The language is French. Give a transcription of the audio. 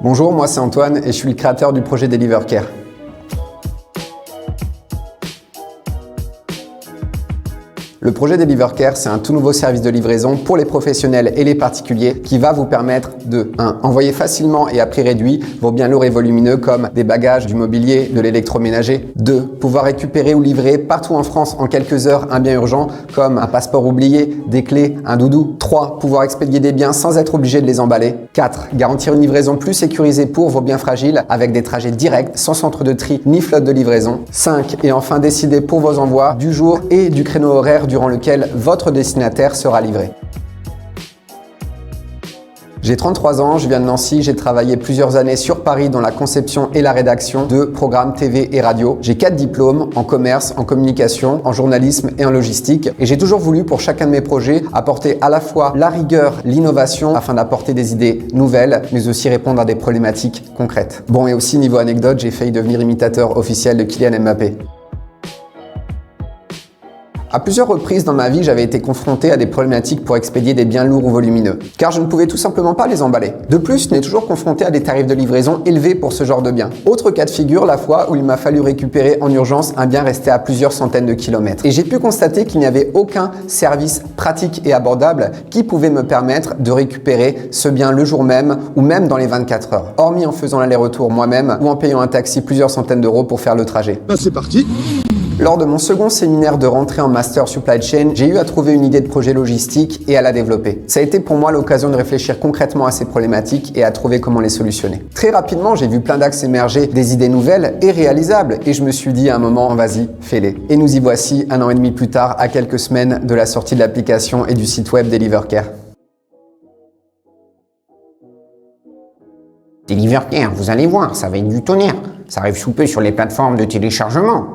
Bonjour, moi c'est Antoine et je suis le créateur du projet DeliverCare. Le projet DeliverCare, c'est un tout nouveau service de livraison pour les professionnels et les particuliers qui va vous permettre de 1. Envoyer facilement et à prix réduit vos biens lourds et volumineux comme des bagages, du mobilier, de l'électroménager. 2. Pouvoir récupérer ou livrer partout en France en quelques heures un bien urgent comme un passeport oublié, des clés, un doudou. 3. Pouvoir expédier des biens sans être obligé de les emballer. 4. Garantir une livraison plus sécurisée pour vos biens fragiles avec des trajets directs sans centre de tri ni flotte de livraison. 5. Et enfin décider pour vos envois du jour et du créneau horaire durant lequel votre destinataire sera livré. J'ai 33 ans, je viens de Nancy, j'ai travaillé plusieurs années sur Paris dans la conception et la rédaction de programmes TV et radio. J'ai 4 diplômes en commerce, en communication, en journalisme et en logistique. Et j'ai toujours voulu pour chacun de mes projets apporter à la fois la rigueur, l'innovation afin d'apporter des idées nouvelles, mais aussi répondre à des problématiques concrètes. Bon, et aussi niveau anecdote, j'ai failli devenir imitateur officiel de Kylian Mbappé. À plusieurs reprises dans ma vie, j'avais été confronté à des problématiques pour expédier des biens lourds ou volumineux, car je ne pouvais tout simplement pas les emballer. De plus, je n'ai toujours confronté à des tarifs de livraison élevés pour ce genre de biens. Autre cas de figure, la fois où il m'a fallu récupérer en urgence un bien resté à plusieurs centaines de kilomètres. Et j'ai pu constater qu'il n'y avait aucun service pratique et abordable qui pouvait me permettre de récupérer ce bien le jour même ou même dans les 24 heures, hormis en faisant l'aller-retour moi-même ou en payant un taxi plusieurs centaines d'euros pour faire le trajet. C'est parti! Lors de mon second séminaire de rentrée en Master Supply Chain, j'ai eu à trouver une idée de projet logistique et à la développer. Ça a été pour moi l'occasion de réfléchir concrètement à ces problématiques et à trouver comment les solutionner. Très rapidement, j'ai vu plein d'axes émerger, des idées nouvelles et réalisables, et je me suis dit à un moment, vas-y, fais-les. Et nous y voici 1 an et demi plus tard, à quelques semaines de la sortie de l'application et du site web DeliverCare. DeliverCare, vous allez voir, ça va être du tonnerre. Ça arrive sous peu sur les plateformes de téléchargement.